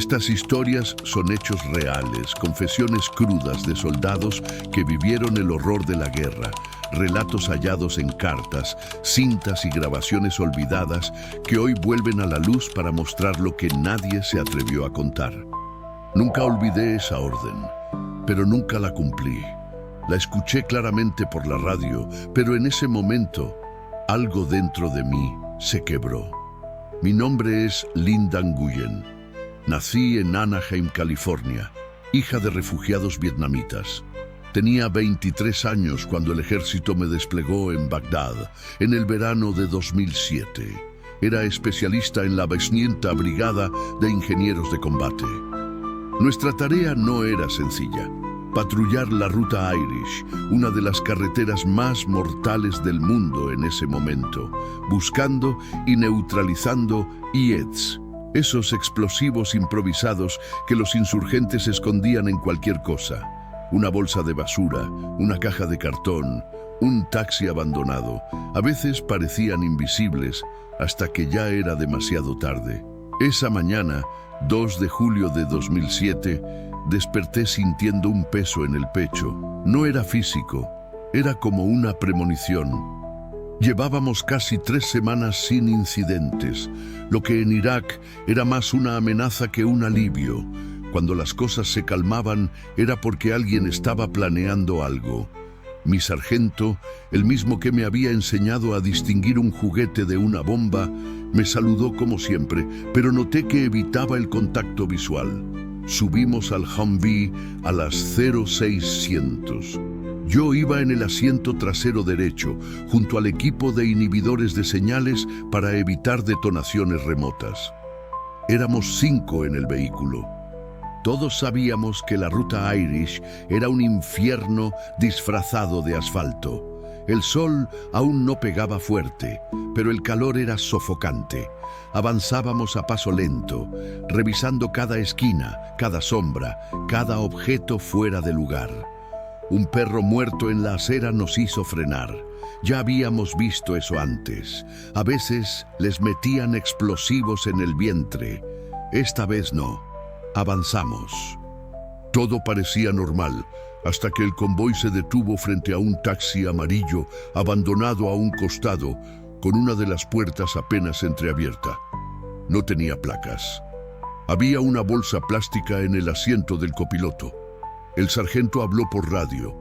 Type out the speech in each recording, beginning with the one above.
Estas historias son hechos reales, confesiones crudas de soldados que vivieron el horror de la guerra, relatos hallados en cartas, cintas y grabaciones olvidadas que hoy vuelven a la luz para mostrar lo que nadie se atrevió a contar. Nunca olvidé esa orden, pero nunca la cumplí. La escuché claramente por la radio, pero en ese momento, algo dentro de mí se quebró. Mi nombre es Linda Nguyen. Nací en Anaheim, California, hija de refugiados vietnamitas. Tenía 23 años cuando el ejército me desplegó en Bagdad, en el verano de 2007. Era especialista en la 500ª Brigada de Ingenieros de Combate. Nuestra tarea no era sencilla. Patrullar la ruta Irish, una de las carreteras más mortales del mundo en ese momento, buscando y neutralizando IEDs, esos explosivos improvisados que los insurgentes escondían en cualquier cosa. Una bolsa de basura, una caja de cartón, un taxi abandonado. A veces parecían invisibles hasta que ya era demasiado tarde. Esa mañana, 2 de julio de 2007, desperté sintiendo un peso en el pecho. No era físico, era como una premonición. Llevábamos casi 3 semanas sin incidentes, lo que en Irak era más una amenaza que un alivio. Cuando las cosas se calmaban era porque alguien estaba planeando algo. Mi sargento, el mismo que me había enseñado a distinguir un juguete de una bomba, me saludó como siempre, pero noté que evitaba el contacto visual. Subimos al Humvee a las 0600. Yo iba en el asiento trasero derecho, junto al equipo de inhibidores de señales para evitar detonaciones remotas. Éramos 5 en el vehículo. Todos sabíamos que la ruta Irish era un infierno disfrazado de asfalto. El sol aún no pegaba fuerte, pero el calor era sofocante. Avanzábamos a paso lento, revisando cada esquina, cada sombra, cada objeto fuera de lugar. Un perro muerto en la acera nos hizo frenar. Ya habíamos visto eso antes. A veces les metían explosivos en el vientre. Esta vez no. Avanzamos. Todo parecía normal, hasta que el convoy se detuvo frente a un taxi amarillo abandonado a un costado, con una de las puertas apenas entreabierta. No tenía placas. Había una bolsa plástica en el asiento del copiloto. El sargento habló por radio.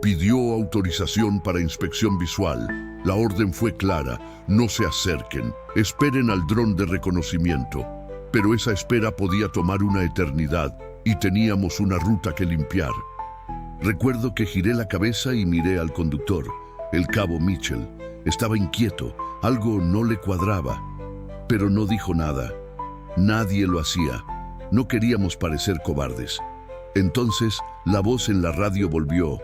Pidió autorización para inspección visual. La orden fue clara: no se acerquen, esperen al dron de reconocimiento. Pero esa espera podía tomar una eternidad y teníamos una ruta que limpiar. Recuerdo que giré la cabeza y miré al conductor, el cabo Mitchell. Estaba inquieto, algo no le cuadraba, pero no dijo nada. Nadie lo hacía. No queríamos parecer cobardes. Entonces, la voz en la radio volvió: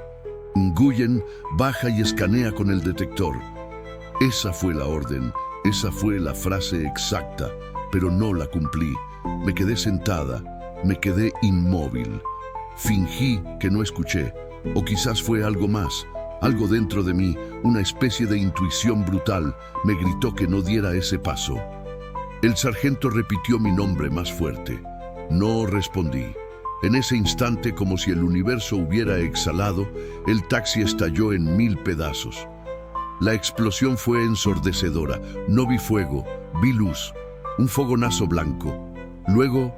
Nguyen, baja y escanea con el detector. Esa fue la orden, esa fue la frase exacta, pero no la cumplí. Me quedé sentada, me quedé inmóvil. Fingí que no escuché, o quizás fue algo más. Algo dentro de mí, una especie de intuición brutal, me gritó que no diera ese paso. El sargento repitió mi nombre más fuerte. No respondí. En ese instante, como si el universo hubiera exhalado, el taxi estalló en 1000 pedazos. La explosión fue ensordecedora. No vi fuego, vi luz, un fogonazo blanco. Luego,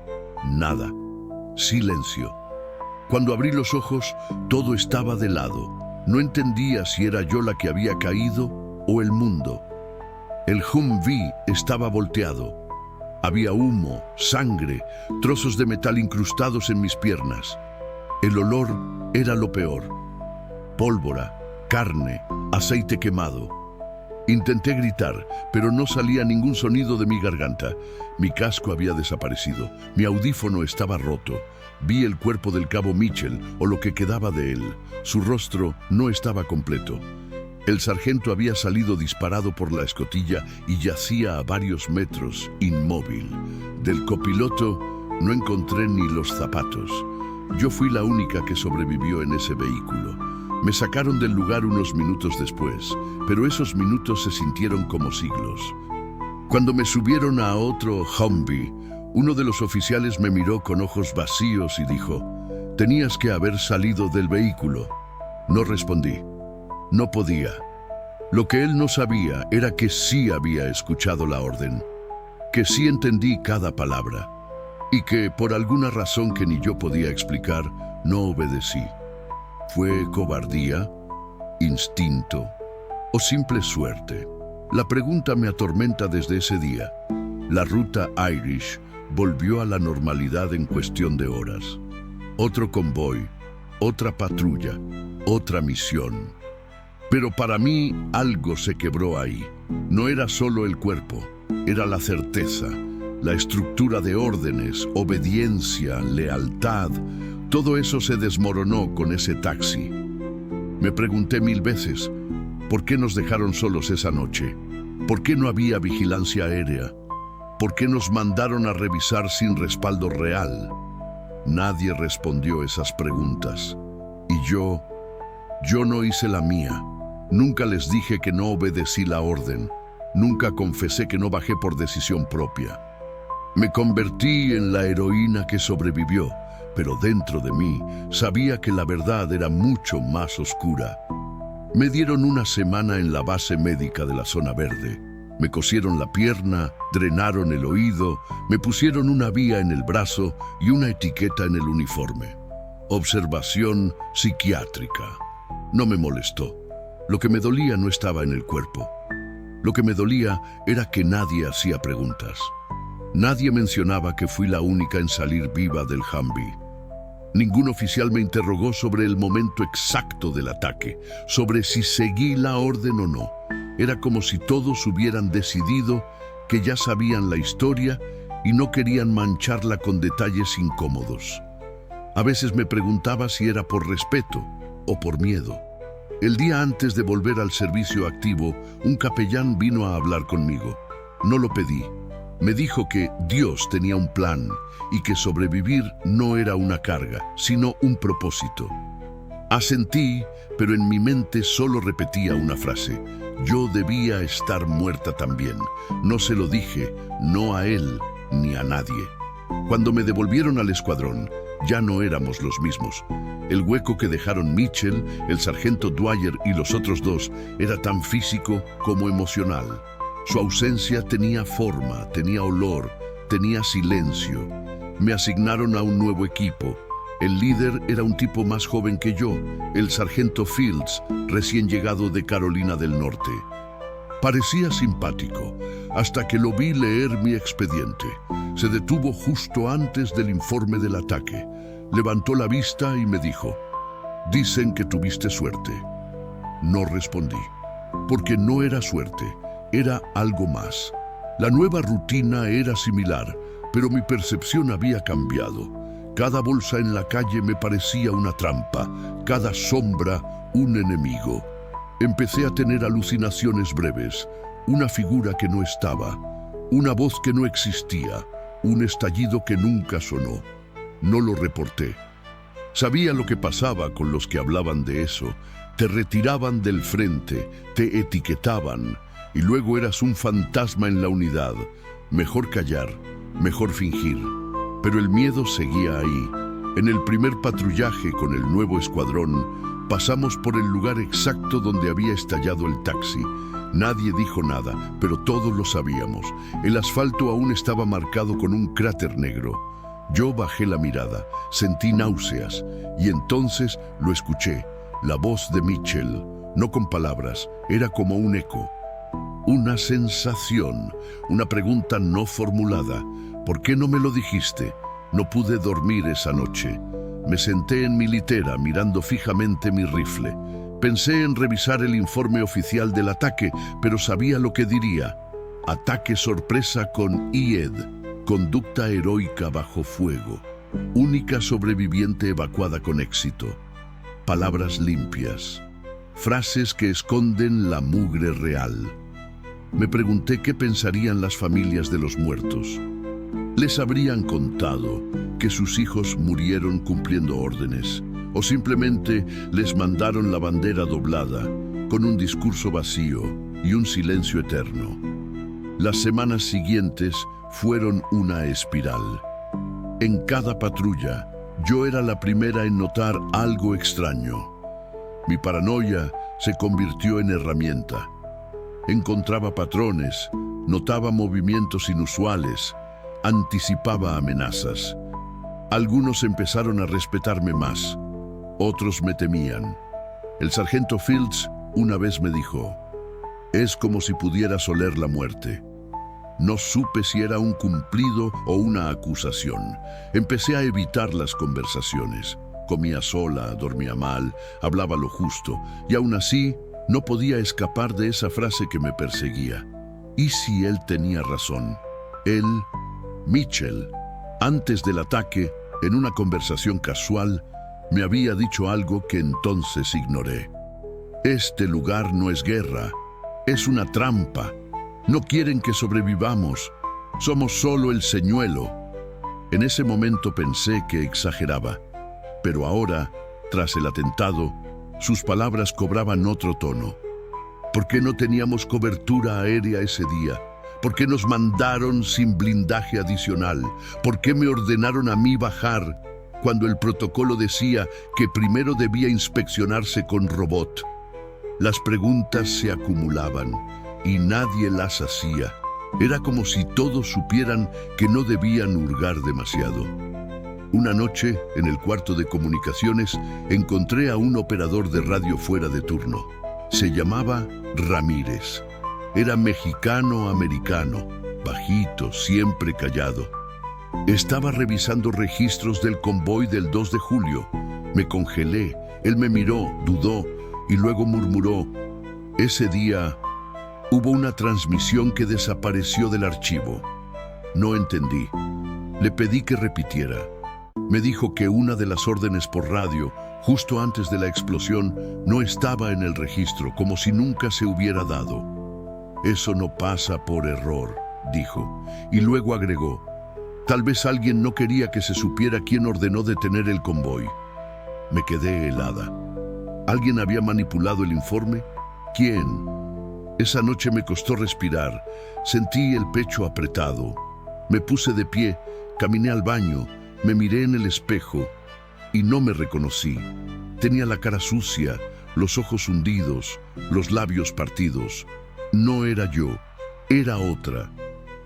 nada. Silencio. Cuando abrí los ojos, todo estaba de lado. No entendía si era yo la que había caído o el mundo. El Humvee estaba volteado. Había humo, sangre, trozos de metal incrustados en mis piernas. El olor era lo peor. Pólvora, carne, aceite quemado. Intenté gritar, pero no salía ningún sonido de mi garganta. Mi casco había desaparecido. Mi audífono estaba roto. Vi el cuerpo del cabo Mitchell, o lo que quedaba de él. Su rostro no estaba completo. El sargento había salido disparado por la escotilla y yacía a varios metros, inmóvil. Del copiloto no encontré ni los zapatos. Yo fui la única que sobrevivió en ese vehículo. Me sacaron del lugar unos minutos después, pero esos minutos se sintieron como siglos. Cuando me subieron a otro Humvee, Uno de los oficiales me miró con ojos vacíos y dijo: «Tenías que haber salido del vehículo». No respondí. No podía. Lo que él no sabía era que sí había escuchado la orden, que sí entendí cada palabra, y que, por alguna razón que ni yo podía explicar, no obedecí. ¿Fue cobardía, instinto o simple suerte? La pregunta me atormenta desde ese día. La ruta Irish volvió a la normalidad en cuestión de horas. Otro convoy, otra patrulla, otra misión. Pero para mí algo se quebró ahí. No era solo el cuerpo, era la certeza, la estructura de órdenes, obediencia, lealtad. Todo eso se desmoronó con ese taxi. Me pregunté 1000 veces, ¿por qué nos dejaron solos esa noche? ¿Por qué no había vigilancia aérea? ¿Por qué nos mandaron a revisar sin respaldo real? Nadie respondió esas preguntas. Y yo no hice la mía. Nunca les dije que no obedecí la orden. Nunca confesé que no bajé por decisión propia. Me convertí en la heroína que sobrevivió, pero dentro de mí sabía que la verdad era mucho más oscura. Me dieron una semana en la base médica de la zona verde. Me cosieron la pierna, drenaron el oído, me pusieron una vía en el brazo y una etiqueta en el uniforme. Observación psiquiátrica. No me molestó. Lo que me dolía no estaba en el cuerpo. Lo que me dolía era que nadie hacía preguntas. Nadie mencionaba que fui la única en salir viva del Humvee. Ningún oficial me interrogó sobre el momento exacto del ataque, sobre si seguí la orden o no. Era como si todos hubieran decidido que ya sabían la historia y no querían mancharla con detalles incómodos. A veces me preguntaba si era por respeto o por miedo. El día antes de volver al servicio activo, un capellán vino a hablar conmigo. No lo pedí. Me dijo que Dios tenía un plan y que sobrevivir no era una carga, sino un propósito. Asentí, pero en mi mente solo repetía una frase: yo debía estar muerta también. No se lo dije, no a él ni a nadie. Cuando me devolvieron al escuadrón, ya no éramos los mismos. El hueco que dejaron Mitchell, el sargento Dwyer y los otros dos era tan físico como emocional. Su ausencia tenía forma, tenía olor, tenía silencio. Me asignaron a un nuevo equipo. El líder era un tipo más joven que yo, el sargento Fields, recién llegado de Carolina del Norte. Parecía simpático, hasta que lo vi leer mi expediente. Se detuvo justo antes del informe del ataque. Levantó la vista y me dijo: «Dicen que tuviste suerte». No respondí, porque no era suerte, era algo más. La nueva rutina era similar, pero mi percepción había cambiado. Cada bolsa en la calle me parecía una trampa, cada sombra un enemigo. Empecé a tener alucinaciones breves, una figura que no estaba, una voz que no existía, un estallido que nunca sonó. No lo reporté. Sabía lo que pasaba con los que hablaban de eso. Te retiraban del frente, te etiquetaban, y luego eras un fantasma en la unidad. Mejor callar, mejor fingir. Pero el miedo seguía ahí. En el primer patrullaje con el nuevo escuadrón, pasamos por el lugar exacto donde había estallado el taxi. Nadie dijo nada, pero todos lo sabíamos. El asfalto aún estaba marcado con un cráter negro. Yo bajé la mirada, sentí náuseas, y entonces lo escuché. La voz de Mitchell, no con palabras, era como un eco. Una sensación, una pregunta no formulada. ¿Por qué no me lo dijiste? No pude dormir esa noche. Me senté en mi litera mirando fijamente mi rifle. Pensé en revisar el informe oficial del ataque, pero sabía lo que diría. Ataque sorpresa con IED, conducta heroica bajo fuego. Única sobreviviente evacuada con éxito. Palabras limpias. Frases que esconden la mugre real. Me pregunté qué pensarían las familias de los muertos. ¿Les habrían contado que sus hijos murieron cumpliendo órdenes? ¿O simplemente les mandaron la bandera doblada, con un discurso vacío y un silencio eterno? Las semanas siguientes fueron una espiral. En cada patrulla, yo era la primera en notar algo extraño. Mi paranoia se convirtió en herramienta. Encontraba patrones, notaba movimientos inusuales, anticipaba amenazas. Algunos empezaron a respetarme más, otros me temían. El sargento Fields una vez me dijo: «Es como si pudieras oler la muerte». No supe si era un cumplido o una acusación. Empecé a evitar las conversaciones. Comía sola, dormía mal, hablaba lo justo, y aún así no podía escapar de esa frase que me perseguía. ¿Y si él tenía razón? Él, Mitchell, antes del ataque, en una conversación casual, me había dicho algo que entonces ignoré. Este lugar no es guerra, es una trampa. No quieren que sobrevivamos, somos solo el señuelo. En ese momento pensé que exageraba, pero ahora, tras el atentado, sus palabras cobraban otro tono. ¿Por qué no teníamos cobertura aérea ese día? ¿Por qué nos mandaron sin blindaje adicional? ¿Por qué me ordenaron a mí bajar cuando el protocolo decía que primero debía inspeccionarse con robot? Las preguntas se acumulaban y nadie las hacía. Era como si todos supieran que no debían hurgar demasiado. Una noche, en el cuarto de comunicaciones, encontré a un operador de radio fuera de turno. Se llamaba Ramírez. Era mexicano-americano, bajito, siempre callado. Estaba revisando registros del convoy del 2 de julio. Me congelé. Él me miró, dudó y luego murmuró: «Ese día hubo una transmisión que desapareció del archivo». No entendí. Le pedí que repitiera. Me dijo que una de las órdenes por radio, justo antes de la explosión, no estaba en el registro, como si nunca se hubiera dado. «Eso no pasa por error», dijo, y luego agregó: «Tal vez alguien no quería que se supiera quién ordenó detener el convoy». Me quedé helada. ¿Alguien había manipulado el informe? ¿Quién? Esa noche me costó respirar. Sentí el pecho apretado. Me puse de pie, caminé al baño, me miré en el espejo y no me reconocí. Tenía la cara sucia, los ojos hundidos, los labios partidos. No era yo, era otra.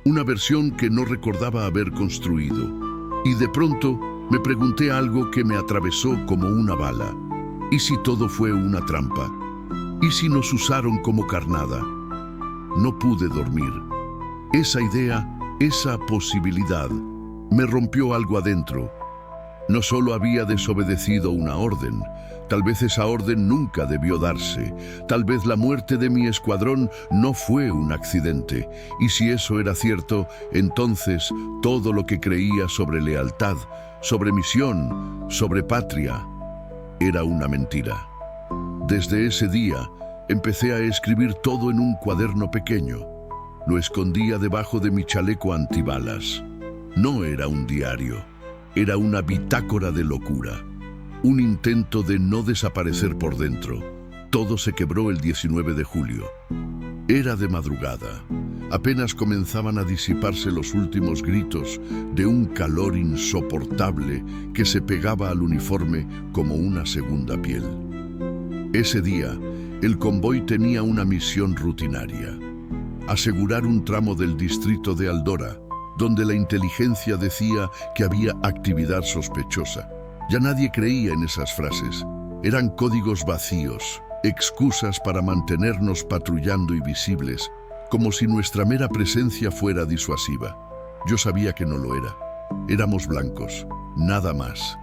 Una versión que no recordaba haber construido. Y de pronto me pregunté algo que me atravesó como una bala. ¿Y si todo fue una trampa? ¿Y si nos usaron como carnada? No pude dormir. Esa idea, esa posibilidad, me rompió algo adentro. No solo había desobedecido una orden, tal vez esa orden nunca debió darse. Tal vez la muerte de mi escuadrón no fue un accidente. Y si eso era cierto, entonces todo lo que creía sobre lealtad, sobre misión, sobre patria, era una mentira. Desde ese día, empecé a escribir todo en un cuaderno pequeño. Lo escondía debajo de mi chaleco antibalas. No era un diario, era una bitácora de locura. Un intento de no desaparecer por dentro. Todo se quebró el 19 de julio. Era de madrugada. Apenas comenzaban a disiparse los últimos gritos de un calor insoportable que se pegaba al uniforme como una segunda piel. Ese día, el convoy tenía una misión rutinaria: asegurar un tramo del distrito de Aldora, donde la inteligencia decía que había actividad sospechosa. Ya nadie creía en esas frases. Eran códigos vacíos, excusas para mantenernos patrullando y visibles, como si nuestra mera presencia fuera disuasiva. Yo sabía que no lo era. Éramos blancos, nada más.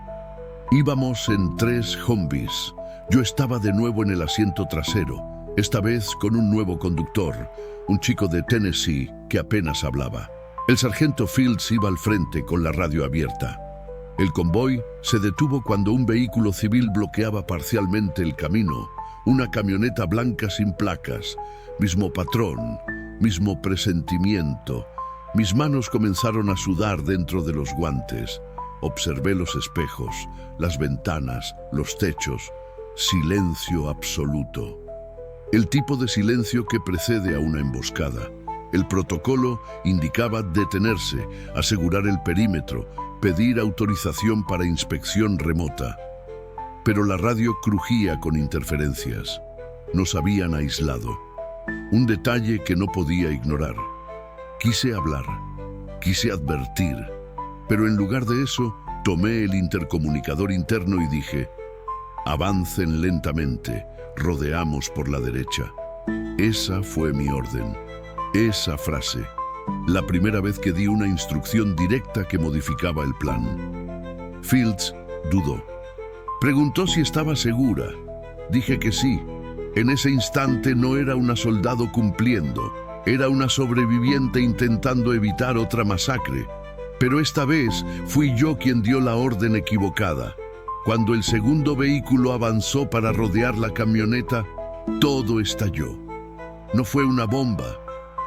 Íbamos en 3 Humvees. Yo estaba de nuevo en el asiento trasero, esta vez con un nuevo conductor, un chico de Tennessee que apenas hablaba. El sargento Fields iba al frente con la radio abierta. El convoy se detuvo cuando un vehículo civil bloqueaba parcialmente el camino, una camioneta blanca sin placas. Mismo patrón, mismo presentimiento. Mis manos comenzaron a sudar dentro de los guantes. Observé los espejos, las ventanas, los techos. Silencio absoluto. El tipo de silencio que precede a una emboscada. El protocolo indicaba detenerse, asegurar el perímetro, pedir autorización para inspección remota. Pero la radio crujía con interferencias. Nos habían aislado. Un detalle que no podía ignorar. Quise hablar, quise advertir, pero en lugar de eso, tomé el intercomunicador interno y dije: avancen lentamente, rodeamos por la derecha. Esa fue mi orden. Esa frase. La primera vez que di una instrucción directa que modificaba el plan. Fields dudó. Preguntó si estaba segura. Dije que sí. En ese instante no era una soldado cumpliendo, era una sobreviviente intentando evitar otra masacre. Pero esta vez fui yo quien dio la orden equivocada. Cuando el segundo vehículo avanzó para rodear la camioneta, todo estalló. No fue una bomba,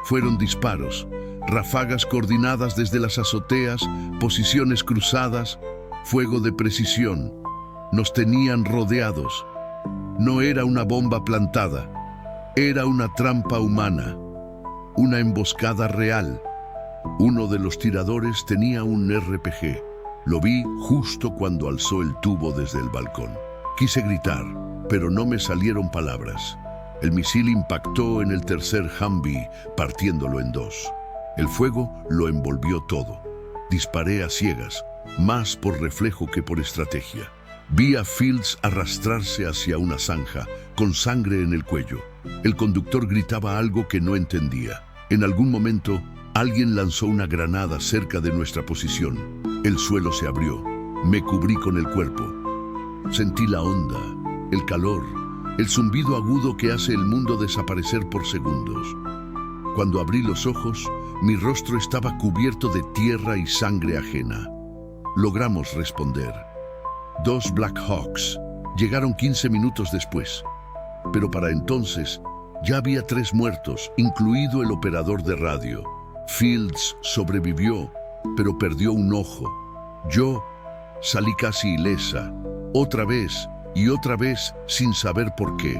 fueron disparos, ráfagas coordinadas desde las azoteas, posiciones cruzadas, fuego de precisión. Nos tenían rodeados. No era una bomba plantada, era una trampa humana, una emboscada real. Uno de los tiradores tenía un RPG. Lo vi justo cuando alzó el tubo desde el balcón. Quise gritar, pero no me salieron palabras. El misil impactó en el tercer Humvee, partiéndolo en dos. El fuego lo envolvió todo. Disparé a ciegas, más por reflejo que por estrategia. Vi a Fields arrastrarse hacia una zanja, con sangre en el cuello. El conductor gritaba algo que no entendía. En algún momento, alguien lanzó una granada cerca de nuestra posición. El suelo se abrió. Me cubrí con el cuerpo. Sentí la onda, el calor, el zumbido agudo que hace el mundo desaparecer por segundos. Cuando abrí los ojos, mi rostro estaba cubierto de tierra y sangre ajena. Logramos responder. 2 Black Hawks llegaron 15 minutos después, pero para entonces ya había 3 muertos, incluido el operador de radio. Fields sobrevivió, pero perdió un ojo. Yo salí casi ilesa, otra vez y otra vez sin saber por qué.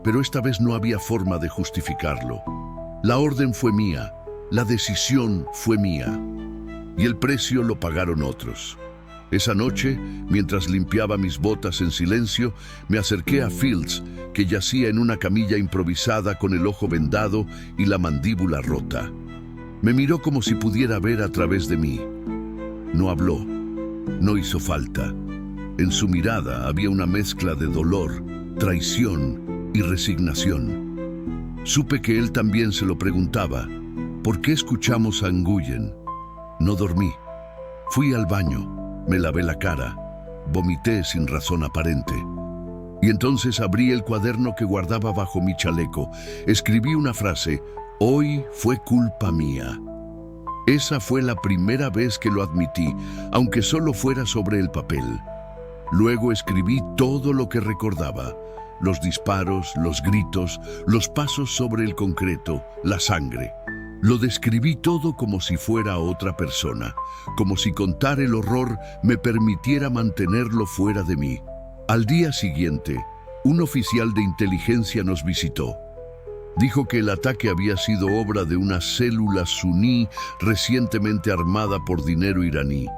Pero esta vez no había forma de justificarlo. La orden fue mía, la decisión fue mía, y el precio lo pagaron otros. Esa noche, mientras limpiaba mis botas en silencio, me acerqué a Fields, que yacía en una camilla improvisada con el ojo vendado y la mandíbula rota. Me miró como si pudiera ver a través de mí. No habló, no hizo falta. En su mirada había una mezcla de dolor, traición y resignación. Supe que él también se lo preguntaba. ¿Por qué escuchamos a Nguyen? No dormí. Fui al baño. Me lavé la cara, vomité sin razón aparente. Y entonces abrí el cuaderno que guardaba bajo mi chaleco. Escribí una frase: hoy fue culpa mía. Esa fue la primera vez que lo admití, aunque solo fuera sobre el papel. Luego escribí todo lo que recordaba: los disparos, los gritos, los pasos sobre el concreto, la sangre. Lo describí todo como si fuera otra persona, como si contar el horror me permitiera mantenerlo fuera de mí. Al día siguiente, un oficial de inteligencia nos visitó. Dijo que el ataque había sido obra de una célula suní recientemente armada por dinero iraní.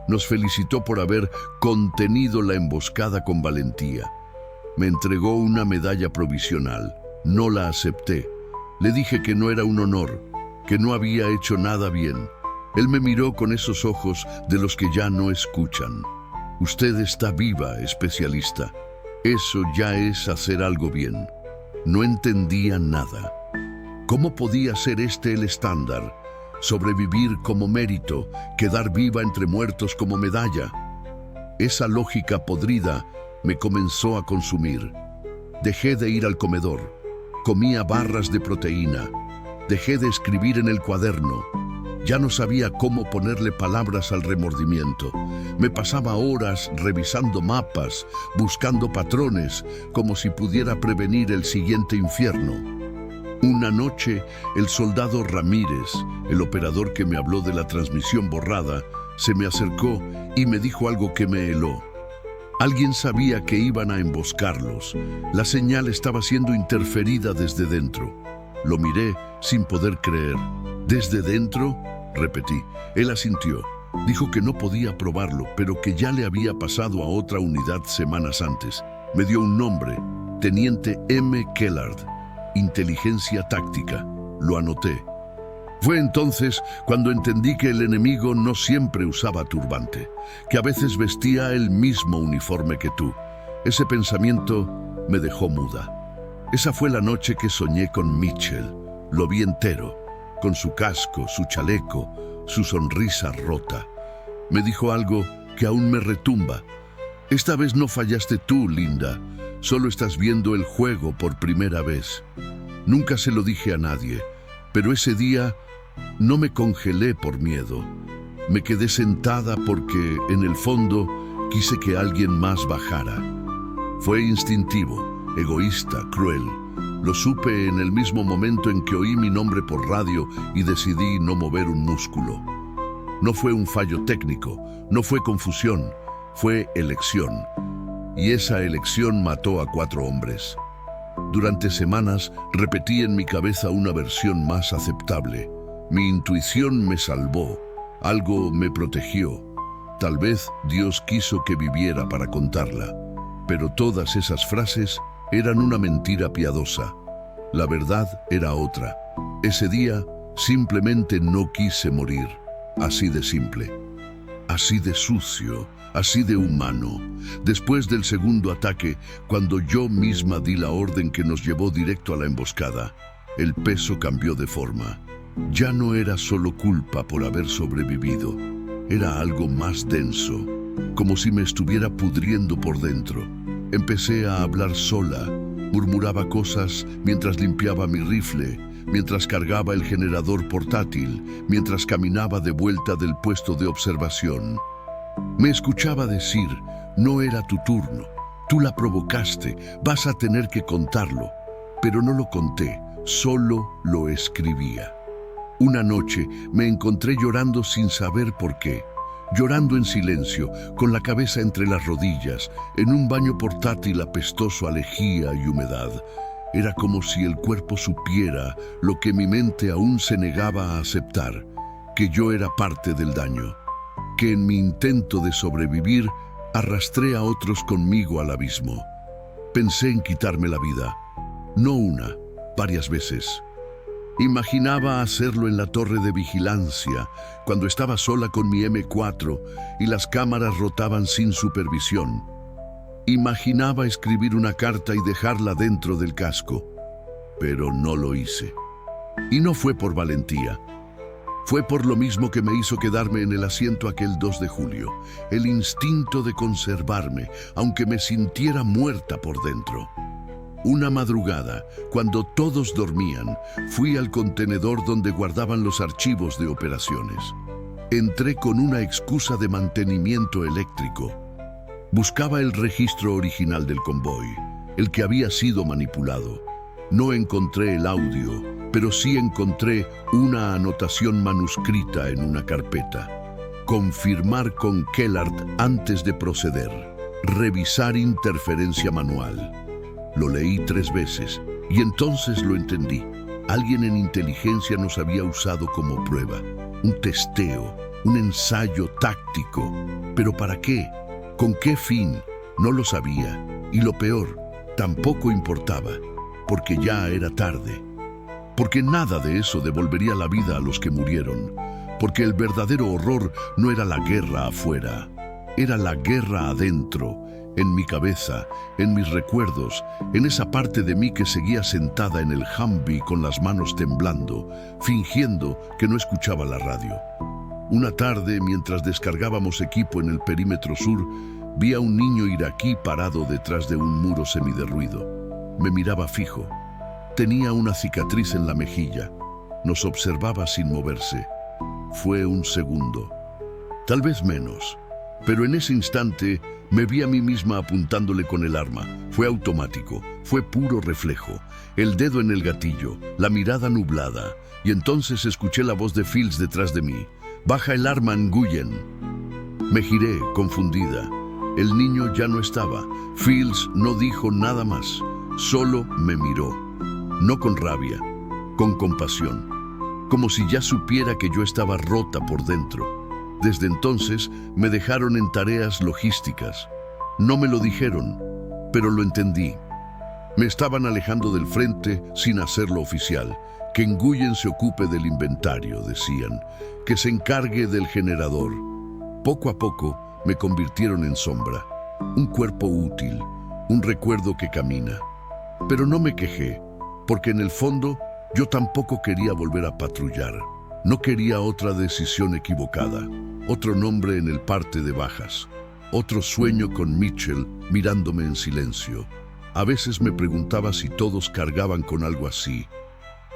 Nos felicitó por haber contenido la emboscada con valentía. Me entregó una medalla provisional. No la acepté. Le dije que no era un honor, que no había hecho nada bien. Él me miró con esos ojos de los que ya no escuchan. Usted está viva, especialista. Eso ya es hacer algo bien. No entendía nada. ¿Cómo podía ser este el estándar? Sobrevivir como mérito, quedar viva entre muertos como medalla. Esa lógica podrida me comenzó a consumir. Dejé de ir al comedor. Comía barras de proteína. Dejé de escribir en el cuaderno. Ya no sabía cómo ponerle palabras al remordimiento. Me pasaba horas revisando mapas, buscando patrones, como si pudiera prevenir el siguiente infierno. Una noche, el soldado Ramírez, el operador que me habló de la transmisión borrada, se me acercó y me dijo algo que me heló. Alguien sabía que iban a emboscarlos. La señal estaba siendo interferida desde dentro. Lo miré sin poder creer. ¿Desde dentro? Repetí. Él asintió. Dijo que no podía probarlo, pero que ya le había pasado a otra unidad semanas antes. Me dio un nombre, Teniente M. Kellard, Inteligencia Táctica. Lo anoté. Fue entonces cuando entendí que el enemigo no siempre usaba turbante, que a veces vestía el mismo uniforme que tú. Ese pensamiento me dejó muda. Esa fue la noche que soñé con Mitchell. Lo vi entero, con su casco, su chaleco, su sonrisa rota. Me dijo algo que aún me retumba. Esta vez no fallaste tú, Linda. Solo estás viendo el juego por primera vez. Nunca se lo dije a nadie, pero ese día no me congelé por miedo. Me quedé sentada porque, en el fondo, quise que alguien más bajara. Fue instintivo, egoísta, cruel. Lo supe en el mismo momento en que oí mi nombre por radio y decidí no mover un músculo. No fue un fallo técnico, no fue confusión, fue elección. Y esa elección mató a 4 hombres. Durante semanas repetí en mi cabeza una versión más aceptable. Mi intuición me salvó, algo me protegió. Tal vez Dios quiso que viviera para contarla. Pero todas esas frases eran una mentira piadosa. La verdad era otra. Ese día simplemente no quise morir. Así de simple. Así de sucio, así de humano. Después del segundo ataque, cuando yo misma di la orden que nos llevó directo a la emboscada, el peso cambió de forma. Ya no era solo culpa por haber sobrevivido. Era algo más denso, como si me estuviera pudriendo por dentro. Empecé a hablar sola, murmuraba cosas mientras limpiaba mi rifle, mientras cargaba el generador portátil, mientras caminaba de vuelta del puesto de observación. Me escuchaba decir, no era tu turno, tú la provocaste, vas a tener que contarlo. Pero no lo conté, solo lo escribía. Una noche me encontré llorando sin saber por qué. Llorando en silencio, con la cabeza entre las rodillas, en un baño portátil apestoso a lejía y humedad. Era como si el cuerpo supiera lo que mi mente aún se negaba a aceptar, que yo era parte del daño, que en mi intento de sobrevivir arrastré a otros conmigo al abismo. Pensé en quitarme la vida, no una, varias veces. Imaginaba hacerlo en la torre de vigilancia, cuando estaba sola con mi M4 y las cámaras rotaban sin supervisión. Imaginaba escribir una carta y dejarla dentro del casco, pero no lo hice. Y no fue por valentía. Fue por lo mismo que me hizo quedarme en el asiento aquel 2 de julio, el instinto de conservarme, aunque me sintiera muerta por dentro. Una madrugada, cuando todos dormían, fui al contenedor donde guardaban los archivos de operaciones. Entré con una excusa de mantenimiento eléctrico. Buscaba el registro original del convoy, el que había sido manipulado. No encontré el audio, pero sí encontré una anotación manuscrita en una carpeta. Confirmar con Kellard antes de proceder. Revisar interferencia manual. Lo leí 3 veces y entonces lo entendí. Alguien en inteligencia nos había usado como prueba. Un testeo, un ensayo táctico. ¿Pero para qué? ¿Con qué fin? No lo sabía. Y lo peor, tampoco importaba, porque ya era tarde. Porque nada de eso devolvería la vida a los que murieron. Porque el verdadero horror no era la guerra afuera, era la guerra adentro, en mi cabeza, en mis recuerdos, en esa parte de mí que seguía sentada en el Humvee con las manos temblando, fingiendo que no escuchaba la radio. Una tarde, mientras descargábamos equipo en el perímetro sur, vi a un niño iraquí parado detrás de un muro semiderruido. Me miraba fijo. Tenía una cicatriz en la mejilla. Nos observaba sin moverse. Fue un segundo, tal vez menos, pero en ese instante me vi a mí misma apuntándole con el arma. Fue automático, fue puro reflejo, el dedo en el gatillo, la mirada nublada, y entonces escuché la voz de Fields detrás de mí. «Baja el arma, Nguyen». Me giré, confundida. El niño ya no estaba. Fields no dijo nada más, solo me miró. No con rabia, con compasión, como si ya supiera que yo estaba rota por dentro. Desde entonces me dejaron en tareas logísticas. No me lo dijeron, pero lo entendí. Me estaban alejando del frente sin hacerlo oficial. Que Nguyen se ocupe del inventario, decían, que se encargue del generador. Poco a poco me convirtieron en sombra, un cuerpo útil, un recuerdo que camina. Pero no me quejé, porque en el fondo yo tampoco quería volver a patrullar. No quería otra decisión equivocada, otro nombre en el parte de bajas, otro sueño con Mitchell mirándome en silencio. A veces me preguntaba si todos cargaban con algo así.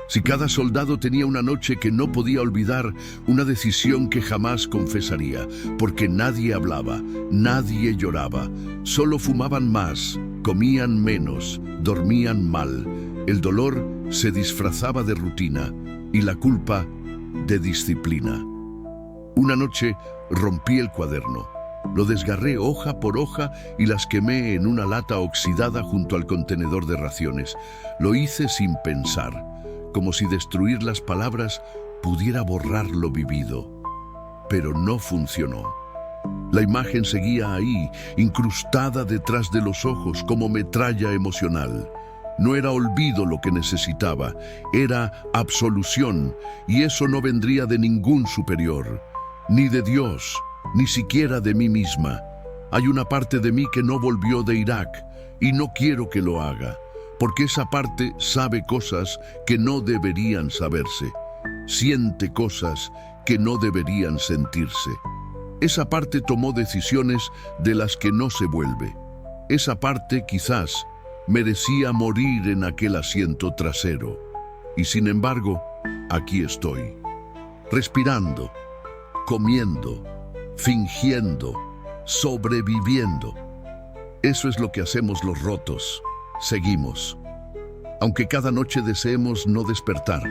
Si cada soldado tenía una noche que no podía olvidar, una decisión que jamás confesaría, porque nadie hablaba, nadie lloraba, solo fumaban más, comían menos, dormían mal. El dolor se disfrazaba de rutina y la culpa de disciplina. Una noche rompí el cuaderno, lo desgarré hoja por hoja y las quemé en una lata oxidada junto al contenedor de raciones. Lo hice sin pensar, como si destruir las palabras pudiera borrar lo vivido. Pero no funcionó. La imagen seguía ahí, incrustada detrás de los ojos como metralla emocional. No era olvido lo que necesitaba, era absolución, y eso no vendría de ningún superior, ni de Dios, ni siquiera de mí misma. Hay una parte de mí que no volvió de Irak, y no quiero que lo haga, porque esa parte sabe cosas que no deberían saberse, siente cosas que no deberían sentirse. Esa parte tomó decisiones de las que no se vuelve. Esa parte quizás merecía morir en aquel asiento trasero. Y sin embargo, aquí estoy, respirando, comiendo, fingiendo, sobreviviendo. Eso es lo que hacemos los rotos. Seguimos. Aunque cada noche deseemos no despertar.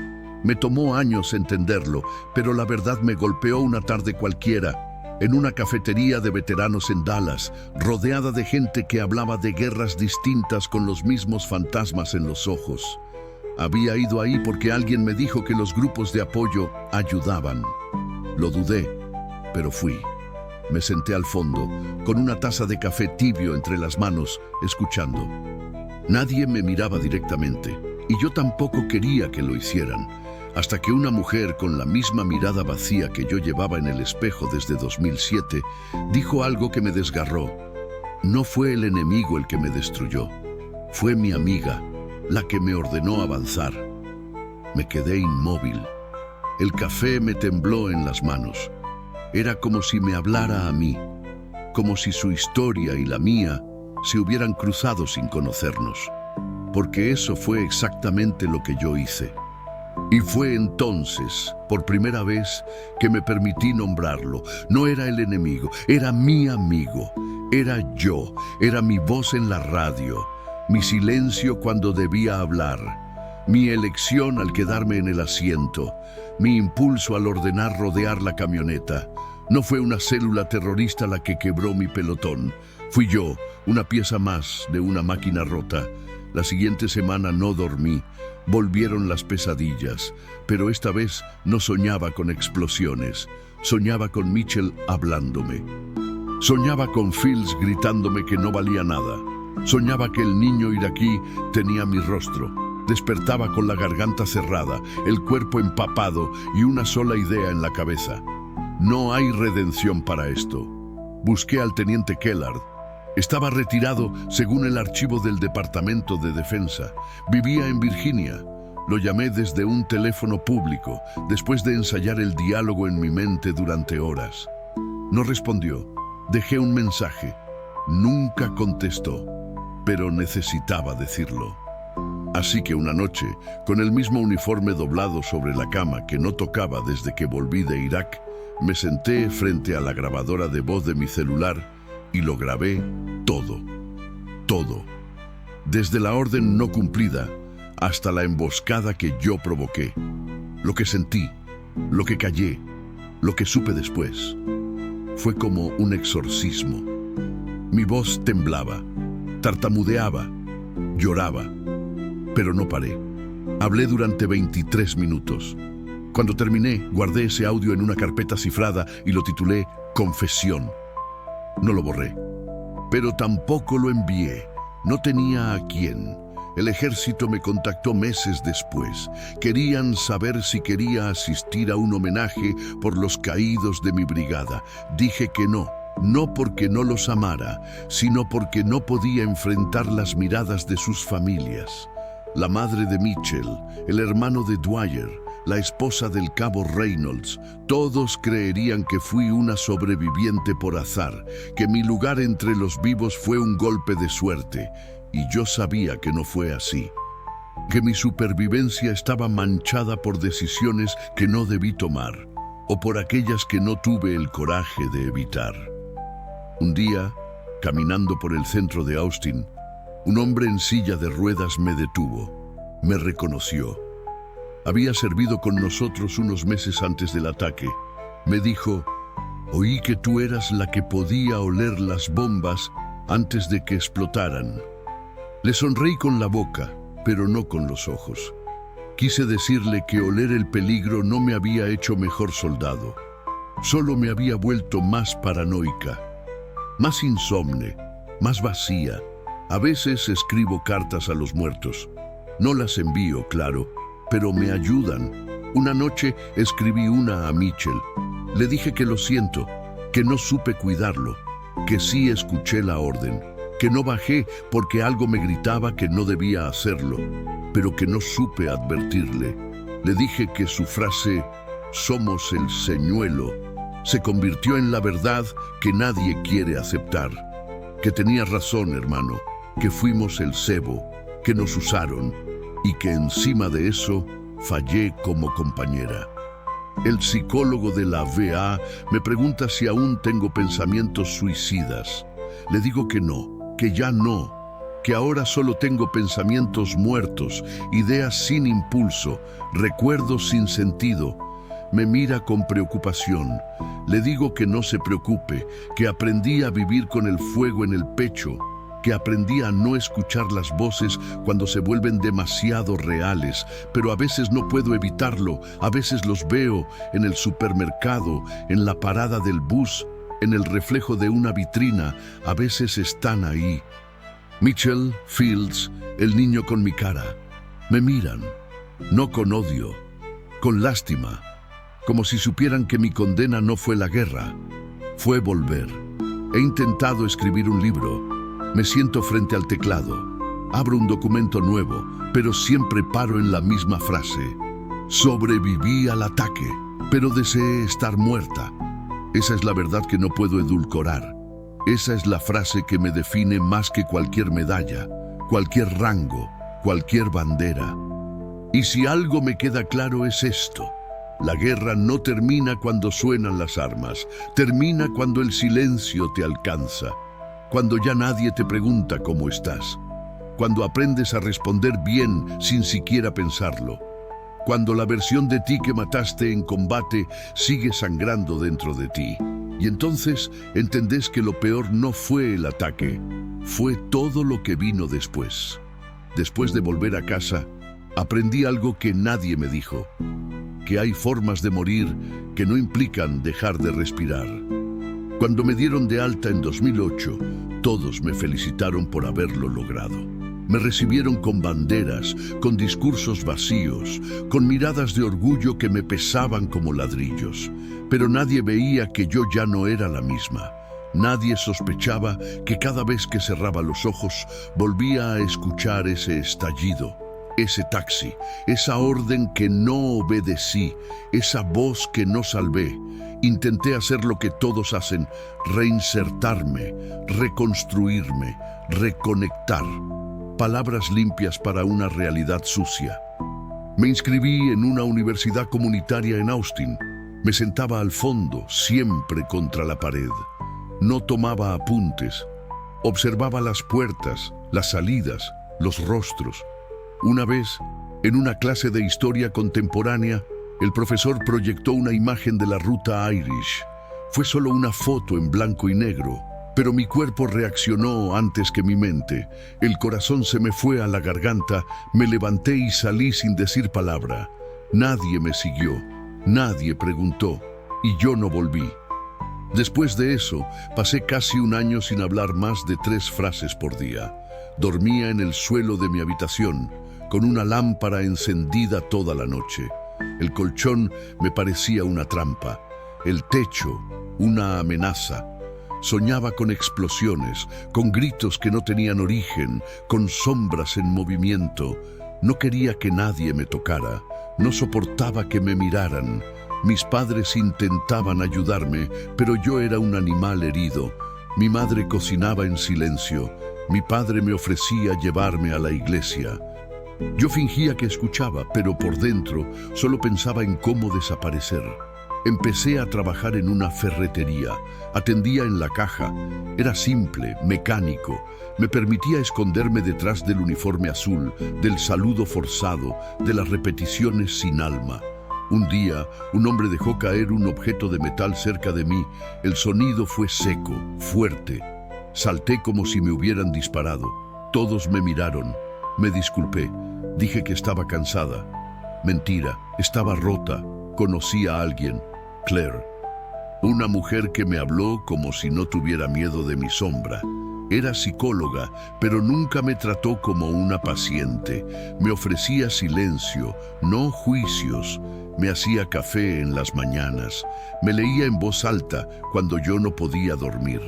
Me tomó años entenderlo, pero la verdad me golpeó una tarde cualquiera, en una cafetería de veteranos en Dallas, rodeada de gente que hablaba de guerras distintas con los mismos fantasmas en los ojos. Había ido ahí porque alguien me dijo que los grupos de apoyo ayudaban. Lo dudé, pero fui. Me senté al fondo, con una taza de café tibio entre las manos, escuchando. Nadie me miraba directamente, y yo tampoco quería que lo hicieran, hasta que una mujer con la misma mirada vacía que yo llevaba en el espejo desde 2007, dijo algo que me desgarró. No fue el enemigo el que me destruyó, fue mi amiga, la que me ordenó avanzar. Me quedé inmóvil. El café me tembló en las manos. Era como si me hablara a mí, como si su historia y la mía se hubieran cruzado sin conocernos, porque eso fue exactamente lo que yo hice. Y fue entonces, por primera vez, que me permití nombrarlo. No era el enemigo, era mi amigo, era yo, era mi voz en la radio, mi silencio cuando debía hablar, mi elección al quedarme en el asiento, mi impulso al ordenar rodear la camioneta. No fue una célula terrorista la que quebró mi pelotón, fui yo, una pieza más de una máquina rota. La siguiente semana no dormí. Volvieron las pesadillas, pero esta vez no soñaba con explosiones. Soñaba con Mitchell hablándome. Soñaba con Fields gritándome que no valía nada. Soñaba que el niño iraquí tenía mi rostro. Despertaba con la garganta cerrada, el cuerpo empapado y una sola idea en la cabeza. No hay redención para esto. Busqué al teniente Kellard. Estaba retirado según el archivo del Departamento de Defensa. Vivía en Virginia. Lo llamé desde un teléfono público, después de ensayar el diálogo en mi mente durante horas. No respondió. Dejé un mensaje. Nunca contestó, pero necesitaba decirlo. Así que una noche, con el mismo uniforme doblado sobre la cama que no tocaba desde que volví de Irak, me senté frente a la grabadora de voz de mi celular y lo grabé todo, todo, desde la orden no cumplida hasta la emboscada que yo provoqué, lo que sentí, lo que callé, lo que supe después. Fue como un exorcismo. Mi voz temblaba, tartamudeaba, lloraba, pero no paré. Hablé durante 23 minutos. Cuando terminé, guardé ese audio en una carpeta cifrada y lo titulé Confesión. No lo borré, pero tampoco lo envié. No tenía a quién. El ejército me contactó meses después. Querían saber si quería asistir a un homenaje por los caídos de mi brigada. Dije que no. No porque no los amara, sino porque no podía enfrentar las miradas de sus familias. La madre de Mitchell, el hermano de Dwyer, la esposa del cabo Reynolds, todos creerían que fui una sobreviviente por azar, que mi lugar entre los vivos fue un golpe de suerte, y yo sabía que no fue así, que mi supervivencia estaba manchada por decisiones que no debí tomar, o por aquellas que no tuve el coraje de evitar. Un día, caminando por el centro de Austin, un hombre en silla de ruedas me detuvo. Me reconoció. Había servido con nosotros unos meses antes del ataque. Me dijo, oí que tú eras la que podía oler las bombas antes de que explotaran. Le sonreí con la boca, pero no con los ojos. Quise decirle que oler el peligro no me había hecho mejor soldado. Solo me había vuelto más paranoica, más insomne, más vacía. A veces escribo cartas a los muertos. No las envío, claro, pero me ayudan. Una noche escribí una a Mitchell. Le dije que lo siento, que no supe cuidarlo, que sí escuché la orden, que no bajé porque algo me gritaba que no debía hacerlo, pero que no supe advertirle. Le dije que su frase, "somos el señuelo", se convirtió en la verdad que nadie quiere aceptar. Que tenía razón, hermano, que fuimos el cebo, que nos usaron y que encima de eso fallé como compañera. El psicólogo de la VA me pregunta si aún tengo pensamientos suicidas. Le digo que no, que ya no, que ahora solo tengo pensamientos muertos, ideas sin impulso, recuerdos sin sentido. Me mira con preocupación. Le digo que no se preocupe, que aprendí a vivir con el fuego en el pecho, que aprendí a no escuchar las voces cuando se vuelven demasiado reales, pero a veces no puedo evitarlo. A veces los veo en el supermercado, en la parada del bus, en el reflejo de una vitrina. A veces están ahí. Mitchell, Fields, el niño con mi cara. Me miran, no con odio, con lástima, como si supieran que mi condena no fue la guerra, fue volver. He intentado escribir un libro. Me siento frente al teclado, abro un documento nuevo, pero siempre paro en la misma frase. Sobreviví al ataque, pero deseé estar muerta. Esa es la verdad que no puedo edulcorar. Esa es la frase que me define más que cualquier medalla, cualquier rango, cualquier bandera. Y si algo me queda claro es esto: la guerra no termina cuando suenan las armas, termina cuando el silencio te alcanza. Cuando ya nadie te pregunta cómo estás, cuando aprendes a responder bien sin siquiera pensarlo, cuando la versión de ti que mataste en combate sigue sangrando dentro de ti. Y entonces entendés que lo peor no fue el ataque, fue todo lo que vino después. Después de volver a casa, aprendí algo que nadie me dijo, que hay formas de morir que no implican dejar de respirar. Cuando me dieron de alta en 2008, todos me felicitaron por haberlo logrado. Me recibieron con banderas, con discursos vacíos, con miradas de orgullo que me pesaban como ladrillos. Pero nadie veía que yo ya no era la misma. Nadie sospechaba que cada vez que cerraba los ojos volvía a escuchar ese estallido, ese taxi, esa orden que no obedecí, esa voz que no salvé. Intenté hacer lo que todos hacen: reinsertarme, reconstruirme, reconectar. Palabras limpias para una realidad sucia. Me inscribí en una universidad comunitaria en Austin. Me sentaba al fondo, siempre contra la pared. No tomaba apuntes. Observaba las puertas, las salidas, los rostros. Una vez, en una clase de historia contemporánea, el profesor proyectó una imagen de la ruta Irish. Fue solo una foto en blanco y negro, pero mi cuerpo reaccionó antes que mi mente. El corazón se me fue a la garganta, me levanté y salí sin decir palabra. Nadie me siguió, nadie preguntó, y yo no volví. Después de eso, pasé casi un año sin hablar más de 3 frases por día. Dormía en el suelo de mi habitación, con una lámpara encendida toda la noche. El colchón me parecía una trampa, el techo una amenaza. Soñaba con explosiones, con gritos que no tenían origen, con sombras en movimiento. No quería que nadie me tocara, no soportaba que me miraran. Mis padres intentaban ayudarme, pero yo era un animal herido. Mi madre cocinaba en silencio. Mi padre me ofrecía llevarme a la iglesia. Yo fingía que escuchaba, pero por dentro solo pensaba en cómo desaparecer. Empecé a trabajar en una ferretería. Atendía en la caja. Era simple, mecánico. Me permitía esconderme detrás del uniforme azul, del saludo forzado, de las repeticiones sin alma. Un día, un hombre dejó caer un objeto de metal cerca de mí. El sonido fue seco, fuerte. Salté como si me hubieran disparado. Todos me miraron. Me disculpé. Dije que estaba cansada. Mentira, estaba rota. Conocí a alguien, Claire. Una mujer que me habló como si no tuviera miedo de mi sombra. Era psicóloga, pero nunca me trató como una paciente. Me ofrecía silencio, no juicios. Me hacía café en las mañanas. Me leía en voz alta cuando yo no podía dormir.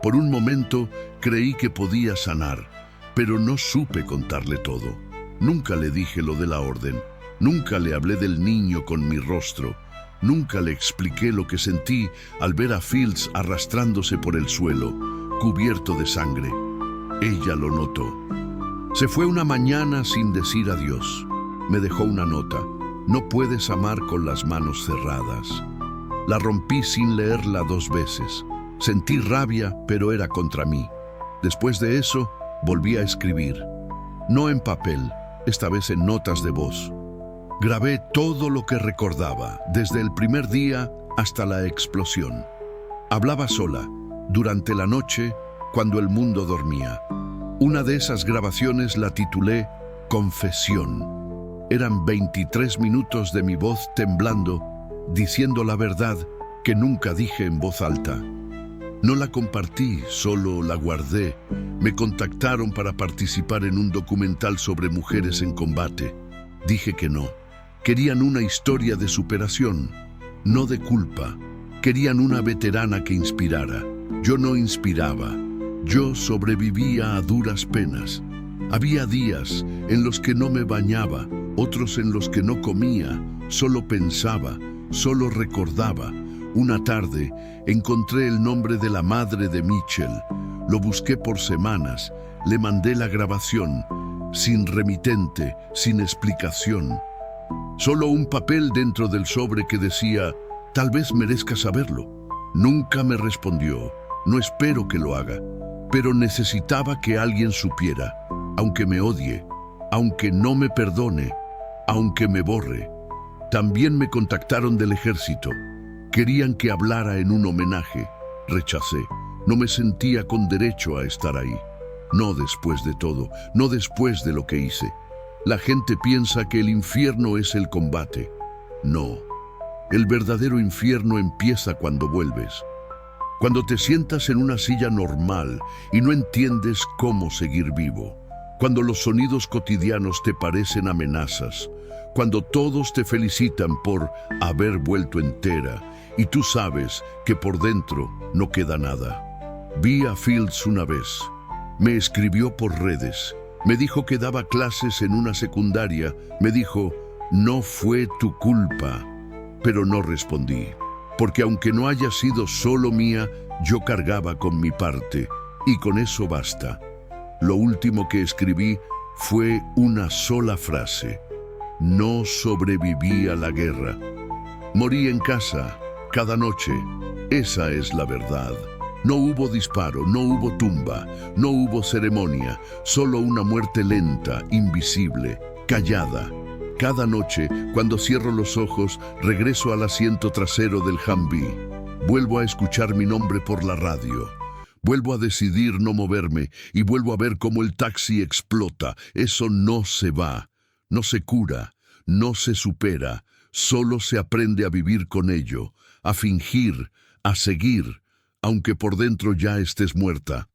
Por un momento creí que podía sanar, pero no supe contarle todo. Nunca le dije lo de la orden. Nunca le hablé del niño con mi rostro. Nunca le expliqué lo que sentí al ver a Fields arrastrándose por el suelo, cubierto de sangre. Ella lo notó. Se fue una mañana sin decir adiós. Me dejó una nota. No puedes amar con las manos cerradas. La rompí sin leerla 2 veces. Sentí rabia, pero era contra mí. Después de eso, volví a escribir. No en papel, esta vez en notas de voz. Grabé todo lo que recordaba, desde el primer día hasta la explosión. Hablaba sola, durante la noche, cuando el mundo dormía. Una de esas grabaciones la titulé Confesión. Eran 23 minutos de mi voz temblando, diciendo la verdad que nunca dije en voz alta. No la compartí, solo la guardé. Me contactaron para participar en un documental sobre mujeres en combate. Dije que no. Querían una historia de superación, no de culpa. Querían una veterana que inspirara. Yo no inspiraba. Yo sobrevivía a duras penas. Había días en los que no me bañaba, otros en los que no comía, solo pensaba, solo recordaba. Una tarde encontré el nombre de la madre de Mitchell. Lo busqué por semanas. Le mandé la grabación, sin remitente, sin explicación. Solo un papel dentro del sobre que decía, tal vez merezca saberlo. Nunca me respondió. No espero que lo haga. Pero necesitaba que alguien supiera, aunque me odie, aunque no me perdone, aunque me borre. También me contactaron del ejército. Querían que hablara en un homenaje. Rechacé. No me sentía con derecho a estar ahí. No después de todo, no después de lo que hice. La gente piensa que el infierno es el combate. No. El verdadero infierno empieza cuando vuelves. Cuando te sientas en una silla normal y no entiendes cómo seguir vivo. Cuando los sonidos cotidianos te parecen amenazas. Cuando todos te felicitan por haber vuelto entera y tú sabes que por dentro no queda nada. Vi a Fields una vez. Me escribió por redes. Me dijo que daba clases en una secundaria. Me dijo, no fue tu culpa. Pero no respondí. Porque aunque no haya sido solo mía, yo cargaba con mi parte. Y con eso basta. Lo último que escribí fue una sola frase. No sobreviví a la guerra. Morí en casa, cada noche. Esa es la verdad. No hubo disparo, no hubo tumba, no hubo ceremonia, solo una muerte lenta, invisible, callada. Cada noche, cuando cierro los ojos, regreso al asiento trasero del Humvee. Vuelvo a escuchar mi nombre por la radio. Vuelvo a decidir no moverme y vuelvo a ver cómo el taxi explota. Eso no se va, no se cura, no se supera. Solo se aprende a vivir con ello, a fingir, a seguir, aunque por dentro ya estés muerta.